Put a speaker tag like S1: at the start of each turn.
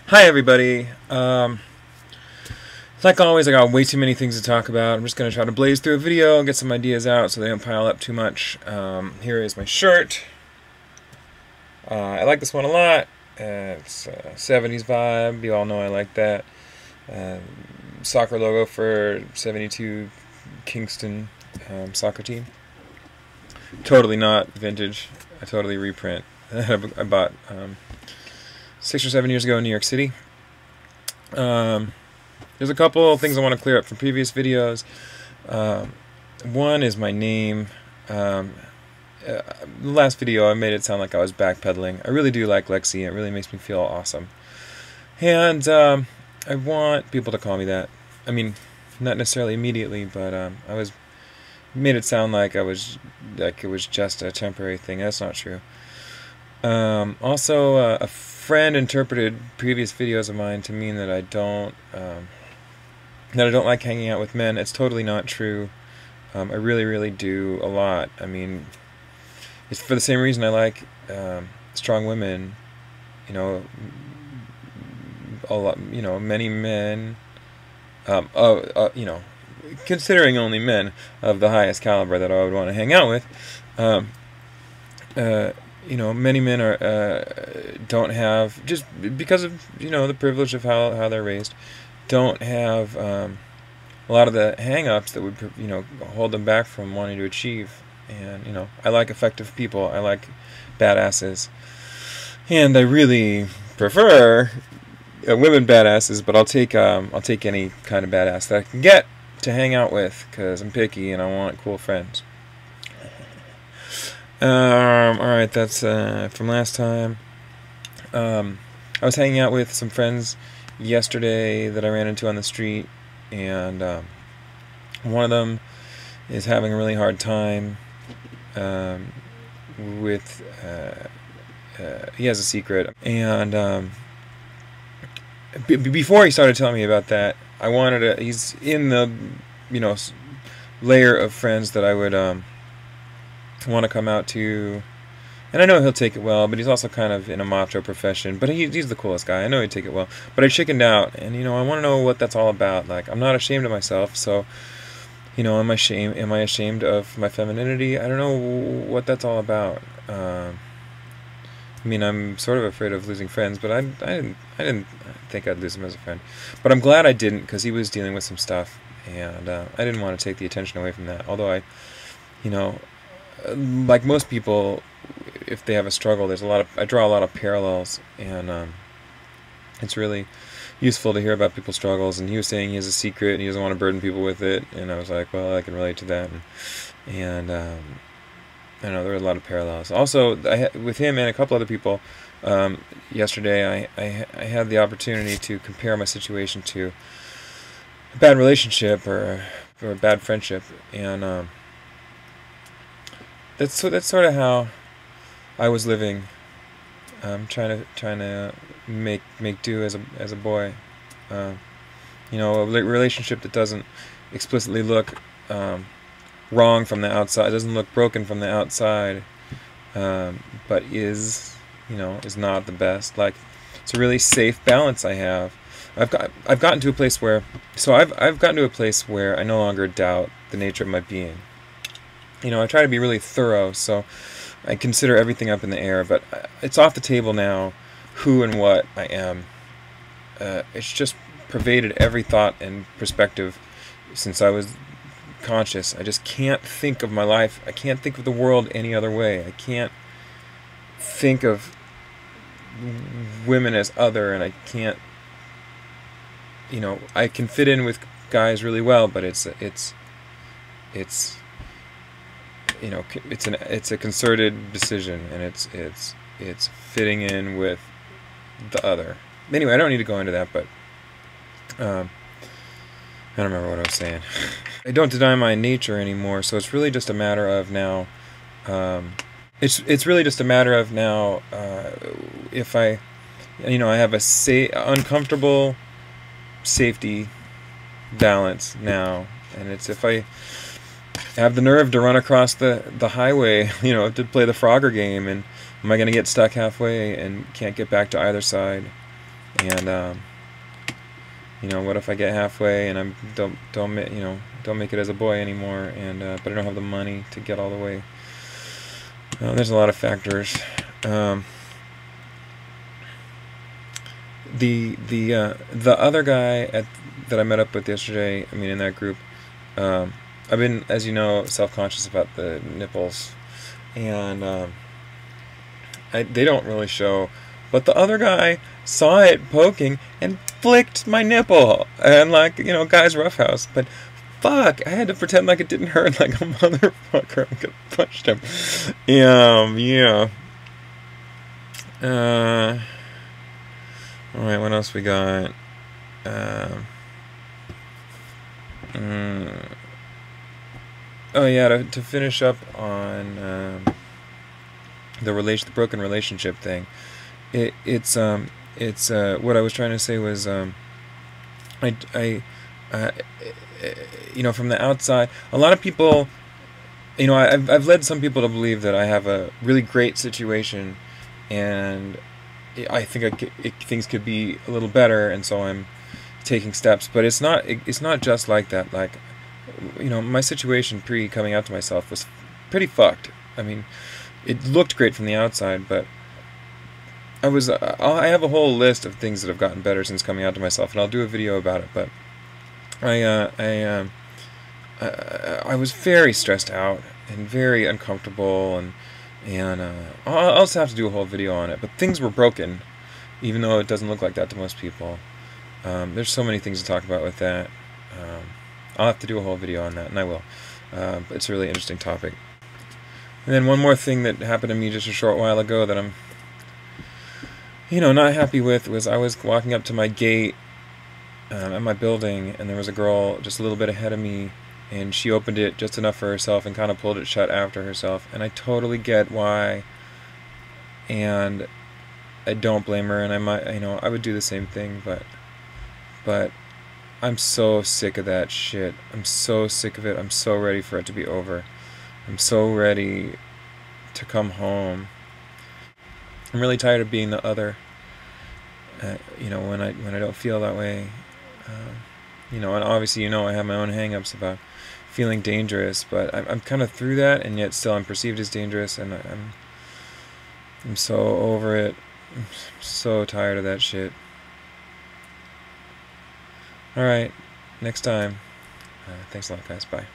S1: Hi everybody. Like always, I got way too many things to talk about. I'm just going to try to blaze through a video and get some ideas out so they don't pile up too much. Here is my shirt. I like this one a lot. It's a 70s vibe. You all know I like that. Soccer logo for 72 Kingston soccer team. Totally not vintage. I totally reprint. I bought 6 or 7 years ago in New York City. There's a couple of things I want to clear up from previous videos. One is my name. The last video I made it sound like I was backpedaling. I really do like Lexi. It really makes me feel awesome. And I want people to call me that. I mean, not necessarily immediately, but I made it sound like it was just a temporary thing. That's not true. Also, a friend interpreted previous videos of mine to mean that I don't like hanging out with men. It's totally not true. I really, really do a lot. I mean, it's for the same reason I like strong women. You know, a lot. You know, many men. You know, considering only men of the highest caliber that I would want to hang out with. You know, many men don't have, just because of, you know, the privilege of how they're raised, don't have a lot of the hang-ups that would, you know, hold them back from wanting to achieve. And, you know, I like effective people. I like badasses. And I really prefer women badasses, but I'll take any kind of badass that I can get to hang out with, because I'm picky and I want cool friends. Alright, that's from last time. I was hanging out with some friends yesterday that I ran into on the street, and one of them is having a really hard time with, he has a secret, and before he started telling me about that, I wanted to, he's in the, you know, layer of friends that I would want to come out to, and I know he'll take it well, but he's also kind of in a macho profession, but he's the coolest guy. I know he'd take it well, but I chickened out, and, you know, I want to know what that's all about. Like, I'm not ashamed of myself, so, you know, am I ashamed of my femininity? I don't know what that's all about. I mean, I'm sort of afraid of losing friends, but I didn't think I'd lose him as a friend. But I'm glad I didn't, because he was dealing with some stuff, and I didn't want to take the attention away from that. Although you know, like most people, if they have a struggle, I draw a lot of parallels, and it's really useful to hear about people's struggles. And he was saying he has a secret and he doesn't want to burden people with it, and I was like, well, I can relate to that, and I know there were a lot of parallels. Also, with him and a couple other people, yesterday I had the opportunity to compare my situation to a bad relationship or a bad friendship, and that's sort of how I was living, trying to make do as a boy. You know, a relationship that doesn't explicitly look wrong from the outside, doesn't look broken from the outside, but is, you know, is not the best. Like, it's a really safe balance I have. I've gotten to a place where, I've gotten to a place where I no longer doubt the nature of my being. You know, I try to be really thorough, so I consider everything up in the air, but it's off the table now who and what I am. It's just pervaded every thought and perspective since I was conscious. I just can't think of my life. I can't think of the world any other way. I can't think of women as other, and I can't, you know, I can fit in with guys really well, but it's you know, it's a concerted decision, and it's fitting in with the other. Anyway, I don't need to go into that, but I don't remember what I was saying. I don't deny my nature anymore, so it's really just a matter of now. It's really just a matter of now. If I, you know, I have a uncomfortable safety balance now, and it's if I have the nerve to run across the highway, you know, to play the Frogger game, and am I going to get stuck halfway and can't get back to either side? And you know, what if I get halfway and I don't make it as a boy anymore, and but I don't have the money to get all the way. There's a lot of factors. The other guy that I met up with yesterday, I mean, in that group, I've been, as you know, self-conscious about the nipples, and they don't really show, but the other guy saw it poking and flicked my nipple, and like, you know, guy's roughhouse, but fuck, I had to pretend like it didn't hurt like a motherfucker. I could have punched him. Yeah. Alright, what else we got? Oh yeah, to finish up on the broken relationship thing. It's what I was trying to say was you know, from the outside, a lot of people, you know, I've led some people to believe that I have a really great situation, and I think things could be a little better, and so I'm taking steps. But it's not just like that. Like, you know, my situation pre coming out to myself was pretty fucked. I mean, it looked great from the outside, but I have a whole list of things that have gotten better since coming out to myself, and I'll do a video about it. But I was very stressed out and very uncomfortable, and I'll also have to do a whole video on it. But things were broken, even though it doesn't look like that to most people. There's so many things to talk about with that. I'll have to do a whole video on that, and I will. It's a really interesting topic. And then one more thing that happened to me just a short while ago that I'm, you know, not happy with was I was walking up to my gate at my building, and there was a girl just a little bit ahead of me, and she opened it just enough for herself and kind of pulled it shut after herself. And I totally get why, and I don't blame her, and I might, you know, I would do the same thing, but I'm so sick of that shit. I'm so sick of it. I'm so ready for it to be over. I'm so ready to come home. I'm really tired of being the other. You know, when I don't feel that way. You know, and obviously, you know, I have my own hang-ups about feeling dangerous, but I'm kind of through that, and yet still I'm perceived as dangerous, and I'm so over it. I'm so tired of that shit. Alright, next time. Thanks a lot, guys. Bye.